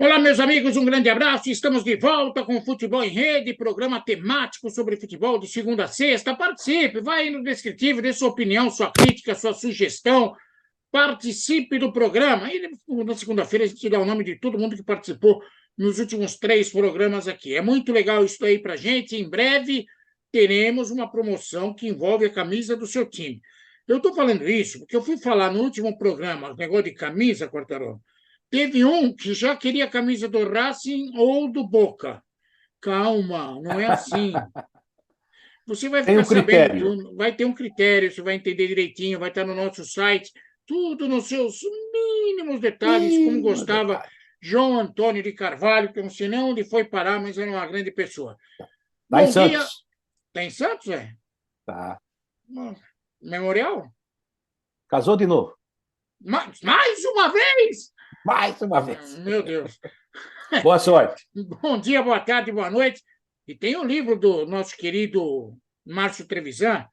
Olá, meus amigos, um grande abraço. Estamos de volta com Futebol em Rede, programa temático sobre futebol de segunda a sexta. Participe, vai aí no descritivo, dê sua opinião, sua crítica, sua sugestão. Participe do programa. E na segunda-feira a gente dá o nome de todo mundo que participou nos últimos 3 programas aqui. É muito legal isso aí pra gente. Em breve teremos uma promoção que envolve a camisa do seu time. Eu estou falando isso porque eu fui falar no último programa, negócio de camisa, Quartarolo. Teve um que já queria a camisa do Racing ou do Boca. Calma, não é assim. Você vai Tem ficar um sabendo critério. tudo, vai ter um critério, você vai entender direitinho, vai estar no nosso site, tudo nos seus mínimos detalhes, como Mínimo gostava detalhe. João Antônio de Carvalho, que eu não sei nem onde foi parar, mas era uma grande pessoa. Tá em Bom dia. Santos. Tem Santos, é? Tá. Memorial? Casou de novo. Mais uma vez? Mais uma vez. Meu Deus. Boa sorte. Bom dia, boa tarde, boa noite. E tem o livro do nosso querido Márcio Trevisan,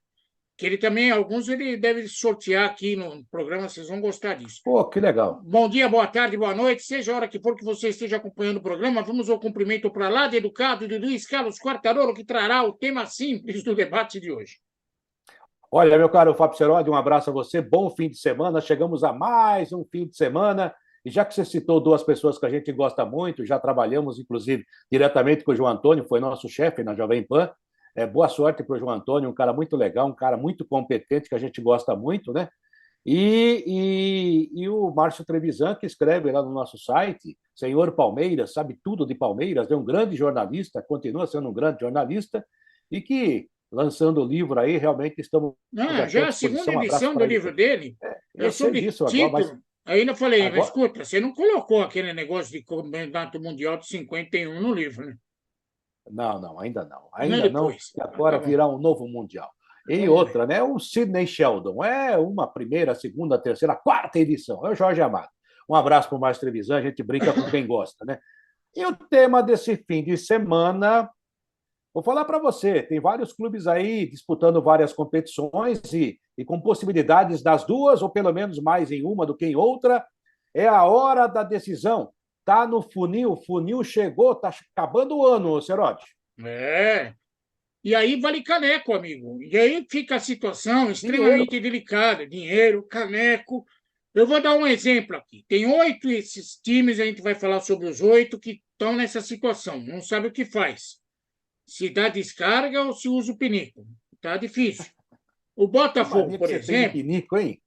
que ele também, alguns ele deve sortear aqui no programa, vocês vão gostar disso. Pô, que legal. Bom dia, boa tarde, boa noite, seja a hora que for que você esteja acompanhando o programa, vamos ao cumprimento para lá de educado de Luiz Carlos Quartarolo, que trará o tema simples do debate de hoje. Olha, meu caro Fábio Serodi, um abraço a você. Bom fim de semana. Chegamos a mais um fim de semana. E já que você citou duas pessoas que a gente gosta muito, já trabalhamos, inclusive, diretamente com o João Antônio, foi nosso chefe na Jovem Pan. Boa sorte para o João Antônio, um cara muito legal, um cara muito competente, que a gente gosta muito, né? E o Márcio Trevisan, que escreve lá no nosso site, Senhor Palmeiras, sabe tudo de Palmeiras, é um grande jornalista, continua sendo um grande jornalista, e que, lançando o livro aí, realmente estamos aqui à Já a segunda disposição. Um abraço edição do para ele livro também. dele é Eu sei sobre disso agora, mas título. Ainda falei, mas agora. escuta, você não colocou aquele negócio de campeonato mundial de 51 no livro, né? Não, não, ainda não. Não é Ainda não, depois. porque Ah, tá agora bom. virá um novo Mundial. E Vamos ver. outra, né? O Sidney Sheldon. É uma primeira, segunda, terceira, quarta edição. É o Jorge Amado. Um abraço para o Márcio Trevisan, a gente brinca com quem gosta, né? E o tema desse fim de semana, vou falar para você, tem vários clubes aí disputando várias competições e com possibilidades das duas, ou pelo menos mais em uma do que em outra. É a hora da decisão. Tá no funil, o funil chegou, tá acabando o ano, Cerote. É. E aí vale caneco, amigo. E aí fica a situação Dinheiro. extremamente delicada. Dinheiro, caneco. Eu vou dar um exemplo aqui. Tem 8 esses times, a gente vai falar sobre os 8 que estão nessa situação. Não sabe o que faz. Se dá descarga ou se usa o pinico. Tá difícil. O Que Botafogo, mania que por você tem de exemplo, pinico, hein?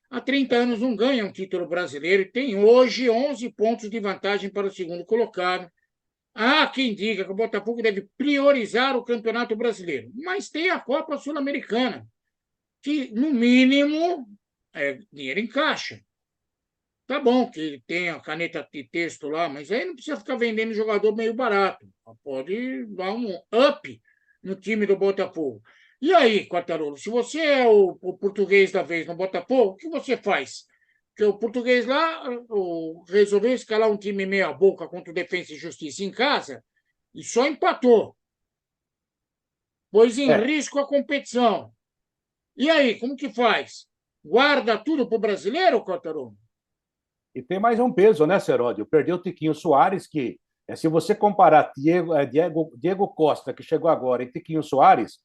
há 30 anos não ganha um título brasileiro e tem hoje 11 pontos de vantagem para o segundo colocado. Há quem diga que o Botafogo deve priorizar o Campeonato Brasileiro, mas tem a Copa Sul-Americana, que, no mínimo, é dinheiro em caixa. Tá bom que tem a caneta de texto lá, mas aí não precisa ficar vendendo jogador meio barato. Pode dar um up no time do Botafogo. E aí, Quartarolo, se você é o português da vez no Botafogo, o que você faz? Porque o português lá resolveu escalar um time meia-boca contra o Defensa e Justiça em casa e só empatou. Pôs em É. risco a competição. E aí, como que faz? Guarda tudo para o brasileiro, Quartarolo? E tem mais um peso, né, Seródio? Perdeu o Tiquinho Soares, que se você comparar Diego Costa, que chegou agora, e Tiquinho Soares,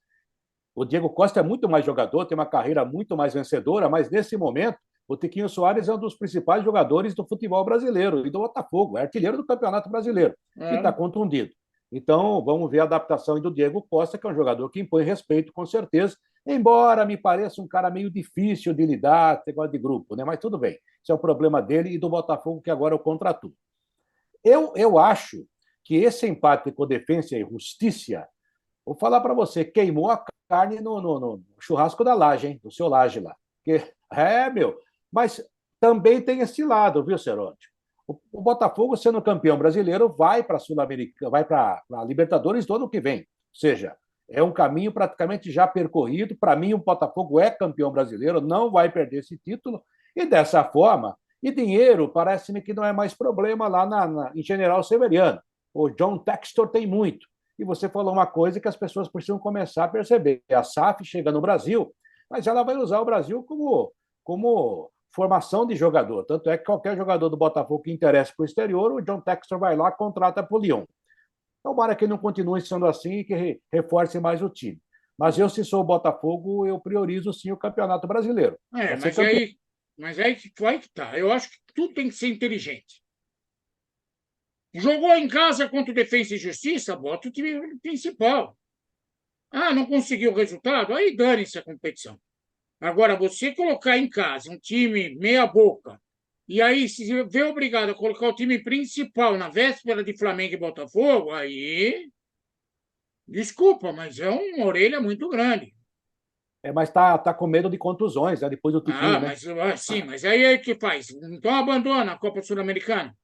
o Diego Costa é muito mais jogador, tem uma carreira muito mais vencedora, mas nesse momento, o Tiquinho Soares é um dos principais jogadores do futebol brasileiro e do Botafogo, é artilheiro do Campeonato Brasileiro, e está É. contundido. Então, vamos ver a adaptação do Diego Costa, que é um jogador que impõe respeito, com certeza, embora me pareça um cara meio difícil de lidar, negócio de grupo, né? Mas tudo bem. Isso é o problema dele e do Botafogo, que agora é o contratou. Eu acho que esse empate com Defensa e Justiça, vou falar para você, queimou a carne no churrasco da laje, hein? Do seu laje lá. Meu. Mas também tem esse lado, viu, Cerote? O Botafogo, sendo campeão brasileiro, vai para a Sul-Americana, vai para a Libertadores do ano que vem. Ou seja, é um caminho praticamente já percorrido. Para mim, o Botafogo é campeão brasileiro, não vai perder esse título. E dessa forma, e dinheiro parece-me que não é mais problema lá em General Severiano. O John Textor tem muito. E você falou uma coisa que as pessoas precisam começar a perceber. A SAF chega no Brasil, mas ela vai usar o Brasil como formação de jogador. Tanto é que qualquer jogador do Botafogo que interessa para o exterior, o John Textor vai lá, contrata para o Lyon. Tomara que não continue sendo assim e que reforce mais o time. Mas eu, se sou o Botafogo, eu priorizo sim o Campeonato Brasileiro. É, Para ser campeão. mas aí que vai que tá. Eu acho que tudo tem que ser inteligente. Jogou em casa contra o Defensa e Justiça, bota o time principal. Ah, não conseguiu o resultado? Aí dane-se a competição. Agora, você colocar em casa um time meia-boca e aí se vê obrigado a colocar o time principal na véspera de Flamengo e Botafogo, aí. Desculpa, mas é uma orelha muito grande. Mas tá com medo de contusões, né? Depois do Ah, Tiquinho, né? sim, mas aí é o que faz? Então abandona a Copa Sul-Americana.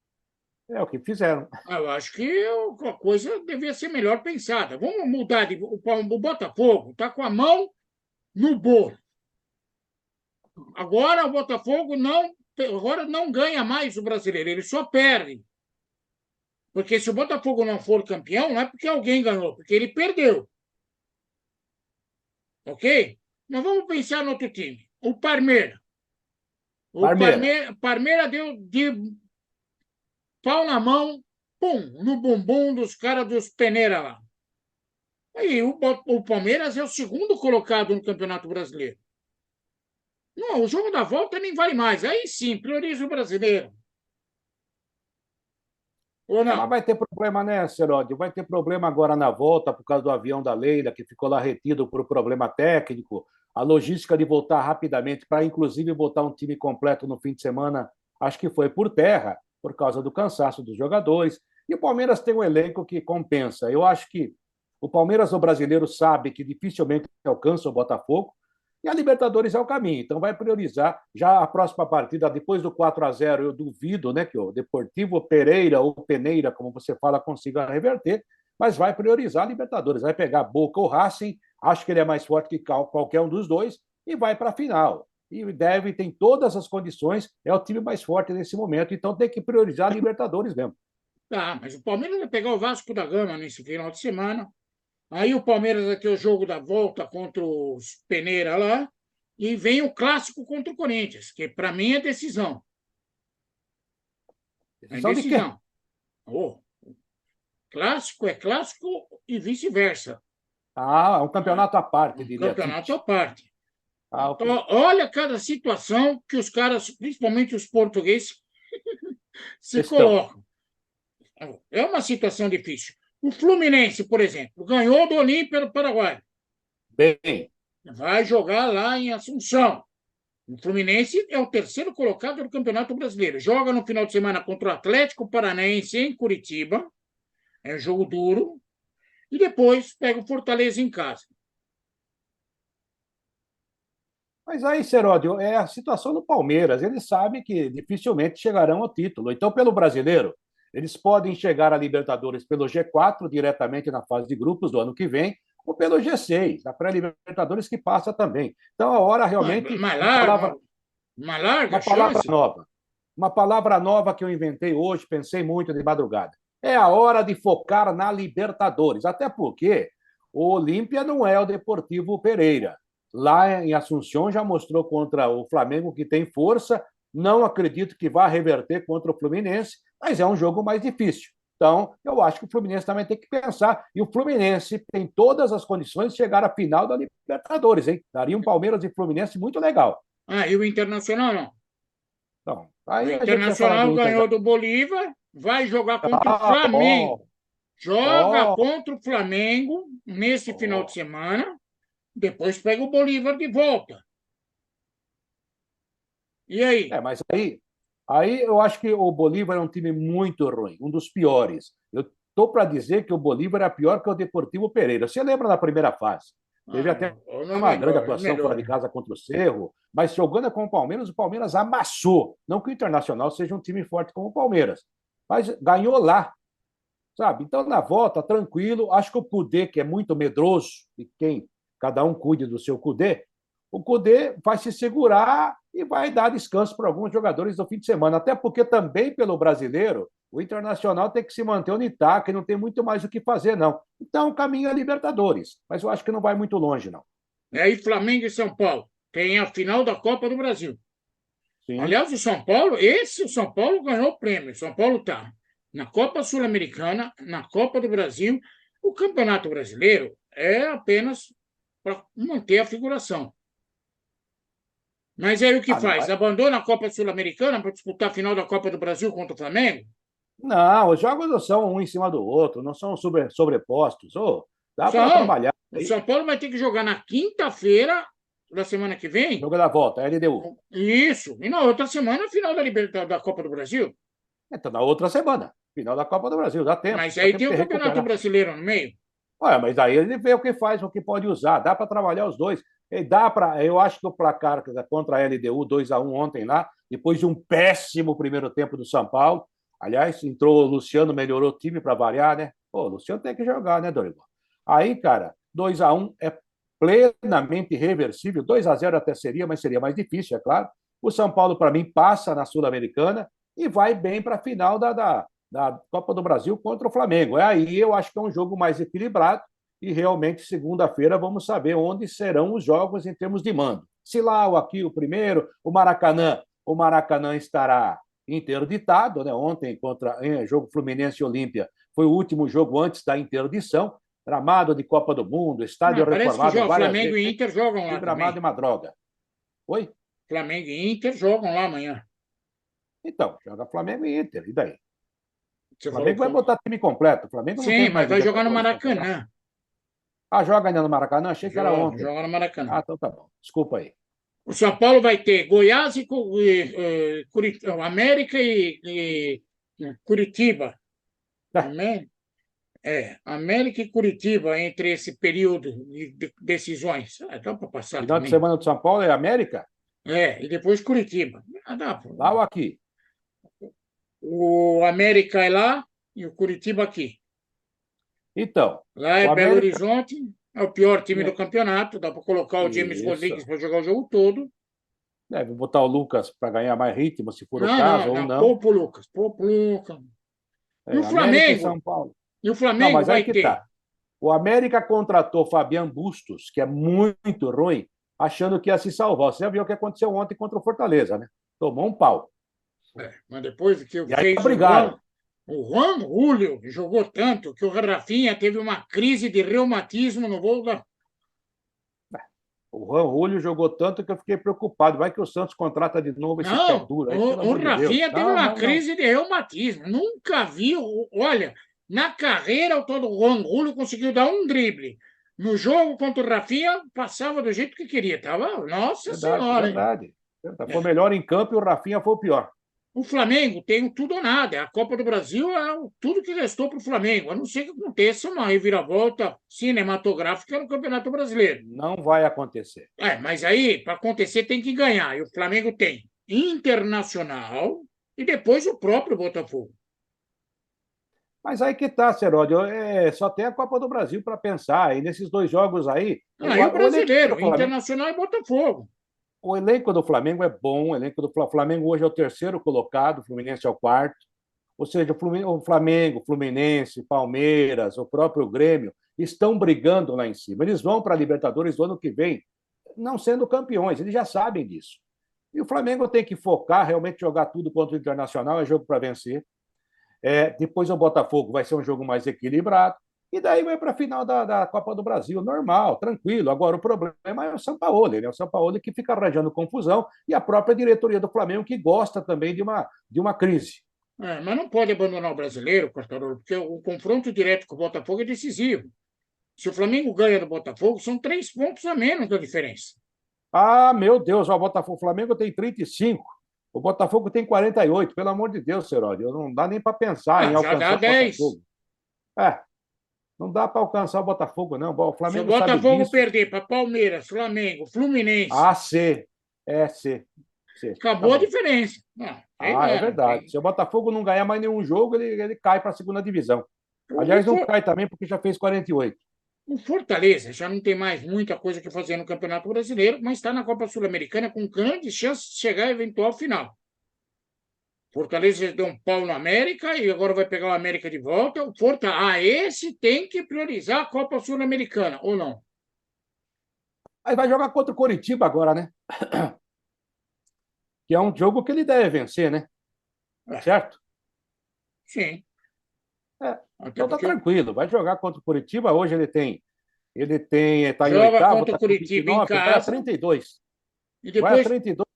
É o que fizeram. Eu acho que a coisa devia ser melhor pensada. Vamos mudar de. O Botafogo está com a mão no bolo. Agora o Botafogo agora não ganha mais o brasileiro, ele só perde. Porque se o Botafogo não for campeão, não é porque alguém ganhou, porque ele perdeu. Ok? Mas vamos pensar no outro time. O Parmeira. O Parmeira. Parmeira deu de pau na mão, pum, no bumbum dos caras dos peneira lá. Aí o Palmeiras é o segundo colocado no Campeonato Brasileiro. Não, o jogo da volta nem vale mais. Aí sim, prioriza o brasileiro. Ou Mas não? vai ter problema, né, Seródio? Vai ter problema agora na volta por causa do avião da Leila, que ficou lá retido por problema técnico. A logística de voltar rapidamente, para inclusive botar um time completo no fim de semana, acho que foi por terra, por causa do cansaço dos jogadores. E o Palmeiras tem um elenco que compensa. Eu acho que o Palmeiras, o brasileiro, sabe que dificilmente alcança o Botafogo, e a Libertadores é o caminho. Então vai priorizar já a próxima partida, depois do 4-0. Eu duvido, né, que o Deportivo Pereira ou Peneira, como você fala, consiga reverter, mas vai priorizar a Libertadores. Vai pegar Boca ou Racing, acho que ele é mais forte que qualquer um dos dois, e vai para a final. E tem todas as condições, é o time mais forte nesse momento, então tem que priorizar a Libertadores mesmo. Tá, mas o Palmeiras vai pegar o Vasco da Gama nesse final de semana. Aí o Palmeiras vai ter o jogo da volta contra os Peneira lá. E vem o clássico contra o Corinthians, que para mim é decisão. É Decisão de quê? decisão. Oh, clássico é clássico e vice-versa. Ah, é um campeonato à parte, Um diria campeonato à Tite. parte. Ah, ok. Então, olha cada situação que os caras, principalmente os portugueses, se Estão. colocam. É uma situação difícil. O Fluminense, por exemplo, ganhou do Olímpia no Paraguai. Bem, Vai jogar lá em Assunção. O Fluminense é o terceiro colocado do Campeonato Brasileiro. Joga no final de semana contra o Atlético Paranaense em Curitiba. É um jogo duro. E depois pega o Fortaleza em casa. mas aí, Seródio, é a situação do Palmeiras. Eles sabem que dificilmente chegarão ao título. Então, pelo brasileiro, eles podem chegar à Libertadores pelo G4, diretamente na fase de grupos do ano que vem, ou pelo G6, a pré-Libertadores que passa também. Então, a hora realmente, Uma larga uma palavra chance. nova. Uma palavra nova que eu inventei hoje, pensei muito de madrugada. É a hora de focar na Libertadores, até porque o Olímpia não é o Deportivo Pereira. Lá em Assunção já mostrou contra o Flamengo que tem força. Não acredito que vá reverter contra o Fluminense, mas é um jogo mais difícil. Então, eu acho que o Fluminense também tem que pensar. E o Fluminense tem todas as condições de chegar à final da Libertadores, hein? Daria um Palmeiras e Fluminense muito legal. Ah, e o Internacional não. Então, O aí a gente vai falar Internacional do Inter. ganhou do Bolívar, vai jogar contra o Ah, Flamengo. ó, Joga ó, contra o Flamengo nesse final de ó. semana, depois pega o Bolívar de volta. E aí? Mas aí eu acho que o Bolívar é um time muito ruim, um dos piores. Eu estou para dizer que o Bolívar é pior que o Deportivo Pereira. Você lembra da primeira fase? Teve Ah, até não é uma grande melhor, é atuação fora melhor. de casa contra o Cerro, mas jogando com o Palmeiras amassou. Não que o Internacional seja um time forte como o Palmeiras, mas ganhou lá, sabe? Então, na volta, tranquilo. Acho que o Cudê, que é muito medroso, e quem cada um cuide do seu Cudê, o Cudê vai se segurar e vai dar descanso para alguns jogadores no fim de semana. Até porque também pelo brasileiro, o Internacional tem que se manter onde está, que não tem muito mais o que fazer, não. Então, o caminho é Libertadores, mas eu acho que não vai muito longe, não. É aí Flamengo e São Paulo. Tem a final da Copa do Brasil. Sim. Aliás, o São Paulo ganhou o prêmio. O São Paulo está na Copa Sul-Americana, na Copa do Brasil. O Campeonato Brasileiro é apenas para manter a figuração. Mas aí o que Ah, não faz? é? Abandona a Copa Sul-Americana para disputar a final da Copa do Brasil contra o Flamengo? Não, os jogos não são um em cima do outro, não são sobrepostos. Ô, dá para São. trabalhar O aí. São Paulo vai ter que jogar na quinta-feira da semana que vem. Jogo da volta, LDU. Isso. E na outra semana, a final da Copa do Brasil. Então, na outra semana, final da Copa do Brasil, Mas dá aí tempo tem o de Campeonato recuperar. Brasileiro no meio. Olha, mas aí ele vê o que faz, o que pode usar, dá para trabalhar os dois. E dá para, eu acho que o placar contra a LDU 2-1 ontem lá, depois de um péssimo primeiro tempo do São Paulo. Aliás, entrou o Luciano, melhorou o time para variar, né? Pô, o Luciano tem que jogar, né, Dorival? Aí, cara, 2-1 é plenamente reversível. 2-0 até seria, mas seria mais difícil, é claro. O São Paulo, para mim, passa na Sul-Americana e vai bem para a final da Copa do Brasil contra o Flamengo. Aí eu acho que é um jogo mais equilibrado e realmente segunda-feira vamos saber onde serão os jogos em termos de mando. Se lá ou aqui o primeiro, o Maracanã estará interditado, né? Ontem contra jogo Fluminense e Olímpia foi o último jogo antes da interdição. Gramado de Copa do Mundo, estádio Parece que reformado várias Flamengo vezes, e Inter jogam e lá gramado é também. uma droga. Oi? Flamengo e Inter jogam lá amanhã. Então, joga Flamengo e Inter, e daí? Você O falou Flamengo que vai foi. botar time completo. O Flamengo não Sim, tem mas mais vai jogar no Libertadores campeonato. Maracanã. Ah, joga ainda no Maracanã? Achei que era Joga, ontem. joga no Maracanã. Ah, então tá bom. Desculpa aí. O São Paulo vai ter Goiás e América e Curitiba. É, Amém? América e Curitiba entre esse período de decisões. Dá para passar final de também. semana do São Paulo é América? E depois Curitiba. Lá ou aqui? O América é lá e o Curitiba aqui. Então, Lá é o Belo América. Horizonte, é o pior time do campeonato. Dá para colocar o James Rodrigues Isso. para jogar o jogo todo. Deve botar o Lucas para ganhar mais ritmo, se for o Não, caso, não, ou não. não. Pouco Lucas, pouco Lucas. E o É, América e Flamengo? São Paulo. E o Não, Flamengo mas aí vai que ter. tá. O América contratou Fabian Bustos, que é muito ruim, achando que ia se salvar. Você já viu o que aconteceu ontem contra o Fortaleza, né? Tomou um pau. Mas depois que E aí fez brigaram. o Juan Julio jogou tanto que o Rafinha teve uma crise de reumatismo no voo da. O Juan Julio jogou tanto que eu fiquei preocupado. Vai que o Santos contrata de novo esse pé Não, duro aí, pelo o amor de Deus. Rafinha teve Não, uma não, não. crise de reumatismo. Nunca vi. Olha, na carreira, o todo Juan Julio conseguiu dar um drible. No jogo contra o Rafinha, passava do jeito que queria. Tava, nossa Verdade, senhora, hein? verdade. Foi melhor em campo e o Rafinha foi o pior. O Flamengo tem o tudo ou nada. A Copa do Brasil é tudo que restou para o Flamengo, a não ser que aconteça uma reviravolta cinematográfica no Campeonato Brasileiro. Não vai acontecer. Mas aí, para acontecer, tem que ganhar. E o Flamengo tem Internacional e depois o próprio Botafogo. Mas aí que tá, Seródio. Só tem a Copa do Brasil para pensar. E nesses dois jogos aí, Aí o o elenco do brasileiro, Flamengo. Internacional e Botafogo. O elenco do Flamengo é bom, o elenco do Flamengo hoje é o terceiro colocado, o Fluminense é o quarto. Ou seja, o Flamengo, Fluminense, Palmeiras, o próprio Grêmio estão brigando lá em cima. Eles vão para a Libertadores do ano que vem, não sendo campeões, eles já sabem disso. E o Flamengo tem que focar, realmente jogar tudo contra o Internacional, é jogo para vencer. Depois o Botafogo vai ser um jogo mais equilibrado. E daí vai para a final da Copa do Brasil, normal, tranquilo. Agora, o problema é o Sampaoli, né? O Sampaoli que fica arranjando confusão e a própria diretoria do Flamengo que gosta também de uma crise. Mas não pode abandonar o brasileiro, Quartarolo, porque o confronto direto com o Botafogo é decisivo. Se o Flamengo ganha do Botafogo, são 3 pontos a menos da diferença. Ah, meu Deus, o Flamengo tem 35, o Botafogo tem 48. Pelo amor de Deus, Seródio, não dá nem para pensar em Já dá alcançar o 10. Botafogo. É, não dá para alcançar o Botafogo, não. O Se o Flamengo sabe Botafogo disso. perder para Palmeiras, Flamengo, Fluminense, A, C, C, C. Tá acabou a bom. diferença. Não, Ah, é não verdade. tem. Se o Botafogo não ganhar mais nenhum jogo, ele cai para a segunda divisão. O, Aliás, não cai também porque já fez 48. o Fortaleza já não tem mais muita coisa que fazer no Campeonato Brasileiro, mas está na Copa Sul-Americana com grandes chances de chegar à eventual final. Fortaleza deu um pau no América e agora vai pegar o América de volta. Esse tem que priorizar a Copa Sul-Americana, ou não? Aí vai jogar contra o Coritiba agora, né? que é um jogo que ele deve vencer, né? É, Certo? sim. É. Até Então tá porque tranquilo, vai jogar contra o Curitiba. Hoje está em joga oitavo, contra o está com Curitiba em 29, vai a casa 32. e Vai a depois 32,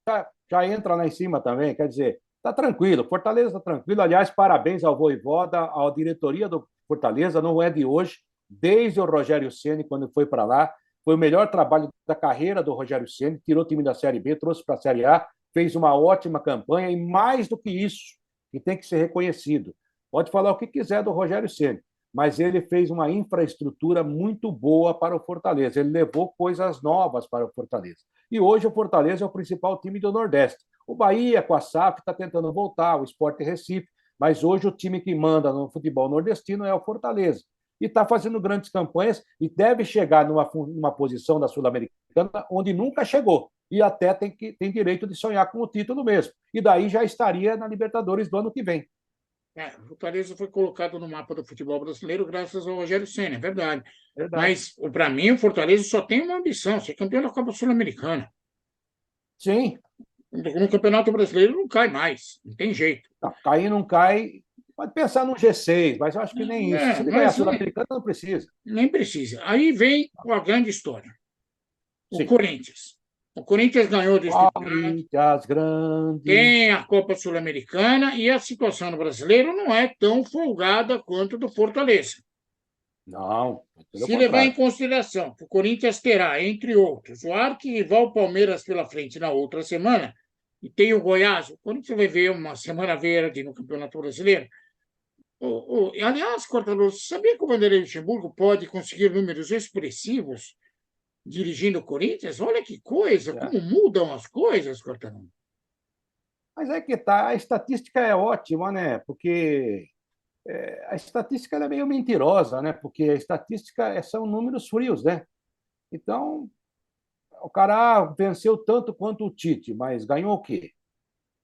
já entra lá em cima também. Quer dizer, está tranquilo. Fortaleza está tranquilo. Aliás, parabéns ao Vojvoda, à diretoria do Fortaleza, não é de hoje, desde o Rogério Ceni, quando foi para lá. Foi o melhor trabalho da carreira do Rogério Ceni, tirou o time da Série B, trouxe para a Série A, fez uma ótima campanha e, mais do que isso, que tem que ser reconhecido. Pode falar o que quiser do Rogério Ceni, mas ele fez uma infraestrutura muito boa para o Fortaleza. Ele levou coisas novas para o Fortaleza. E hoje o Fortaleza é o principal time do Nordeste. O Bahia, com a SAF, está tentando voltar, o Sport Recife, mas hoje o time que manda no futebol nordestino é o Fortaleza. E está fazendo grandes campanhas e deve chegar numa posição da Sul-Americana onde nunca chegou. E até tem direito de sonhar com o título mesmo. E daí já estaria na Libertadores do ano que vem. o Fortaleza foi colocado no mapa do futebol brasileiro graças ao Rogério Ceni, é verdade. Verdade. Mas, para mim, o Fortaleza só tem uma ambição, ser campeão da Copa Sul-Americana. Sim. No Campeonato Brasileiro não cai mais, não tem jeito. Não, cair não cai. Pode pensar no G6, mas eu acho que nem isso. Se ele ganhar a Mas Sul-Americana, não precisa. nem precisa. Aí vem a grande história. O Sim. Corinthians. O Corinthians ganhou desse campeonato, Corinthians grande. tem a Copa Sul-Americana e a situação no brasileiro não é tão folgada quanto do Fortaleza. Não, pelo Se levar em contrário. consideração que o Corinthians terá, entre outros, o arquirrival Palmeiras pela frente na outra semana, e tem o Goiás, o Corinthians vai ver uma semana verde no Campeonato Brasileiro. Aliás, Cortador, sabia que o Vanderlei Luxemburgo pode conseguir números expressivos dirigindo o Corinthians? Olha que coisa, É. como mudam as coisas, Cortador. Mas é que tá, a estatística é ótima, né? Porque a estatística ela é meio mentirosa, né? Porque a estatística são números frios, né? Então, o cara venceu tanto quanto o Tite, mas ganhou o quê?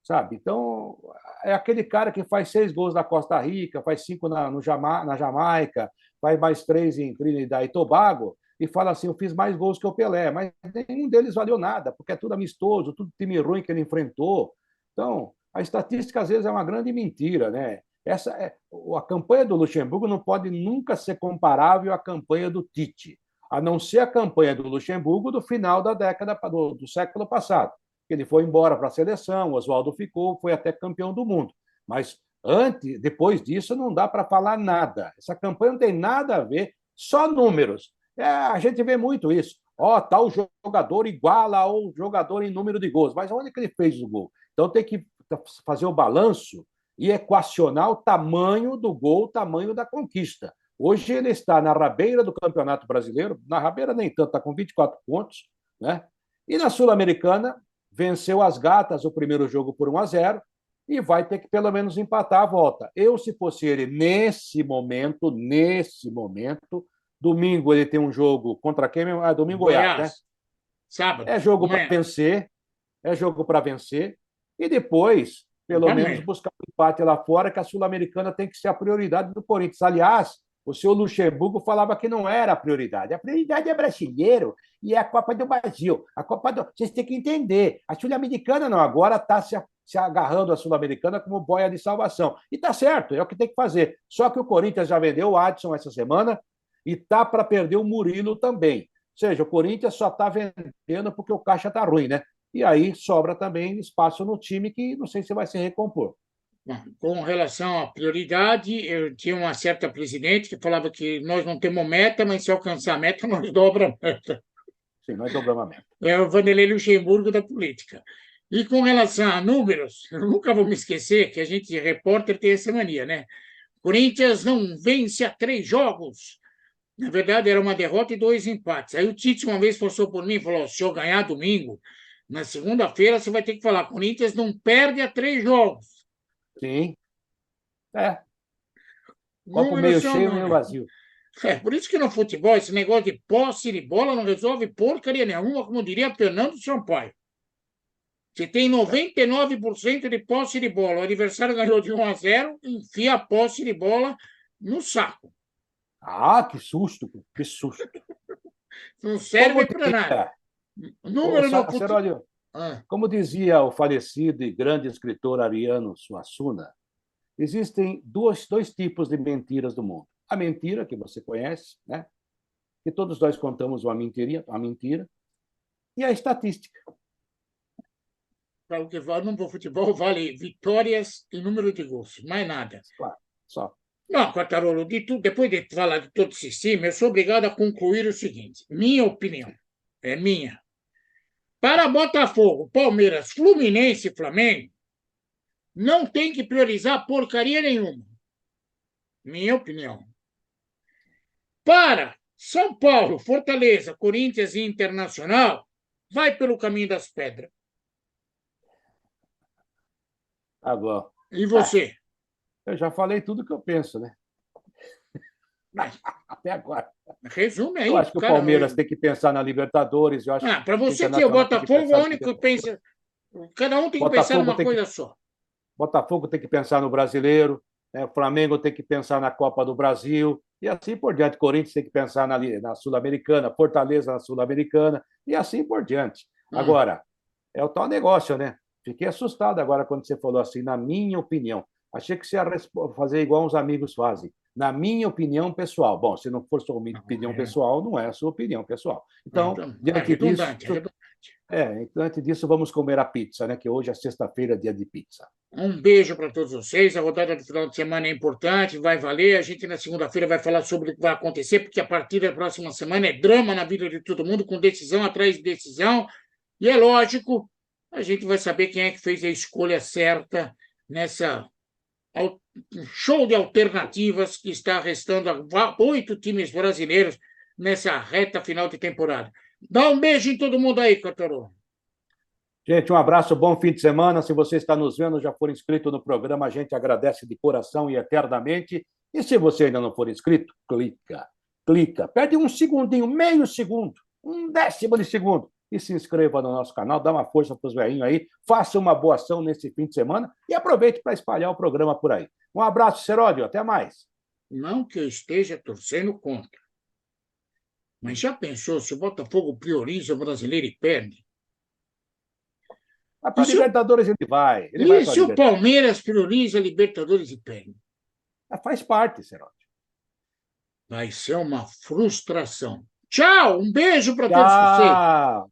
Sabe? Então, é aquele cara que faz 6 gols na Costa Rica, faz 5 na Jamaica, faz mais 3 em Trinidad e Tobago, e fala assim: eu fiz mais gols que o Pelé, mas nenhum deles valeu nada, porque é tudo amistoso, tudo time ruim que ele enfrentou. Então, a estatística às vezes é uma grande mentira, né? A campanha do Luxemburgo não pode nunca ser comparável à campanha do Tite, a não ser a campanha do Luxemburgo do final da década do século passado. Ele foi embora para a seleção, o Oswaldo ficou, foi até campeão do mundo. Mas depois disso, não dá para falar nada. Essa campanha não tem nada a ver, só números. A gente vê muito isso. Tal jogador iguala ao jogador em número de gols. Mas onde que ele fez o gol? Então tem que fazer o balanço e equacionar o tamanho do gol, o tamanho da conquista. Hoje ele está na rabeira do Campeonato Brasileiro, na rabeira nem tanto, está com 24 pontos, né? E na Sul-Americana, venceu as Gatas o primeiro jogo por 1-0 e vai ter que pelo menos empatar a volta. Eu, se fosse ele, nesse momento, domingo ele tem um jogo contra quem? Domingo Goiás, né? Goiás, sábado, É jogo para amanhã. vencer, e depois, pelo menos, Exatamente. buscar um empate lá fora, que a Sul-Americana tem que ser a prioridade do Corinthians. Aliás, o senhor Luxemburgo falava que não era a prioridade. A prioridade é brasileiro e é a Copa do Brasil. Vocês têm que entender. A Sul-Americana não, agora está se agarrando a Sul-Americana como boia de salvação. E está certo, é o que tem que fazer. Só que o Corinthians já vendeu o Adson essa semana e está para perder o Murilo também. Ou seja, o Corinthians só está vendendo porque o caixa está ruim, né? E aí sobra também espaço no time que não sei se vai se recompor. Bom, com relação à prioridade, eu tinha uma certa presidente que falava que nós não temos meta, mas se alcançar a meta, nós dobramos a meta. Sim, nós dobramos a meta. É o Vanderlei Luxemburgo da política. E com relação a números, eu nunca vou me esquecer que a gente, repórter, tem essa mania, né? Corinthians não vence há 3 jogos. Na verdade, era uma derrota e 2 empates. Aí o Tite uma vez passou por mim e falou: se eu ganhar domingo, na segunda-feira você vai ter que falar: Corinthians não perde há 3 jogos. Sim. É. Copo Números meio são cheio, meio números. vazio. Por isso que no futebol esse negócio de posse de bola não resolve porcaria nenhuma, como diria Fernando Sampaio. Você tem 99% de posse de bola. O adversário ganhou de 1-0, enfia a posse de bola no saco. Ah, que susto, que susto. Não Como serve para nada. diria o Número no futebol. Cerolho, Ah, Como dizia o falecido e grande escritor Ariano Suassuna, existem dois tipos de mentiras do mundo. A mentira, que você conhece, né? Que todos nós contamos uma mentira, e a estatística. para o que vale no futebol, vale vitórias e número de gols, mais nada. Claro, só. Não, Quartarolo, depois de falar de todo esse sistema, eu sou obrigado a concluir o seguinte: minha opinião, é minha. Para Botafogo, Palmeiras, Fluminense e Flamengo, não tem que priorizar porcaria nenhuma. Minha opinião. Para São Paulo, Fortaleza, Corinthians e Internacional, vai pelo caminho das pedras. Agora, E você? eu já falei tudo o que eu penso, né? Mas, Até agora. resume Eu aí, acho que o cara. Palmeiras tem que pensar na Libertadores, eu acho Para que o você que é o Internacional tem que Botafogo, pensar a na única que Libertadores. pensa. Cada um tem que pensar Botafogo numa tem que, coisa só. Botafogo tem que pensar no Brasileiro, né? O Flamengo tem que pensar na Copa do Brasil, e assim por diante. Corinthians tem que pensar na Sul-Americana, Fortaleza na Sul-Americana, e assim por diante. Hum. Agora, é o tal negócio, né? Fiquei assustado agora quando você falou assim, na minha opinião. Achei que você ia fazer igual uns amigos fazem. Na minha opinião pessoal. Bom, se não for sua Não, opinião pessoal, não é a sua opinião pessoal. Então, é redundante, é redundante. diante disso, vamos comer a pizza, né? Que hoje é sexta-feira, dia de pizza. Um beijo para todos vocês. A rodada do final de semana é importante, vai valer. A gente na segunda-feira vai falar sobre o que vai acontecer, porque a partir da próxima semana é drama na vida de todo mundo, com decisão atrás de decisão. E é lógico, a gente vai saber quem é que fez a escolha certa nessa show de alternativas que está restando a 8 times brasileiros nessa reta final de temporada. Dá um beijo em todo mundo aí, Cotoro. Gente, um abraço, bom fim de semana. Se você está nos vendo, já for inscrito no programa, a gente agradece de coração e eternamente. E se você ainda não for inscrito, clica. Perde um segundinho, meio segundo, um décimo de segundo e se inscreva no nosso canal, dá uma força para os velhinhos aí, faça uma boa ação nesse fim de semana e aproveite para espalhar o programa por aí. Um abraço, Seródio, até mais. Não que eu esteja torcendo contra, mas já pensou se o Botafogo prioriza o brasileiro e perde? Mas E para a se o, Libertadores ele vai e para a se o Libertadores. Palmeiras prioriza a Libertadores e perde? Mas faz parte, Seródio. Vai ser uma frustração. Tchau, um beijo para todos vocês. Tchau.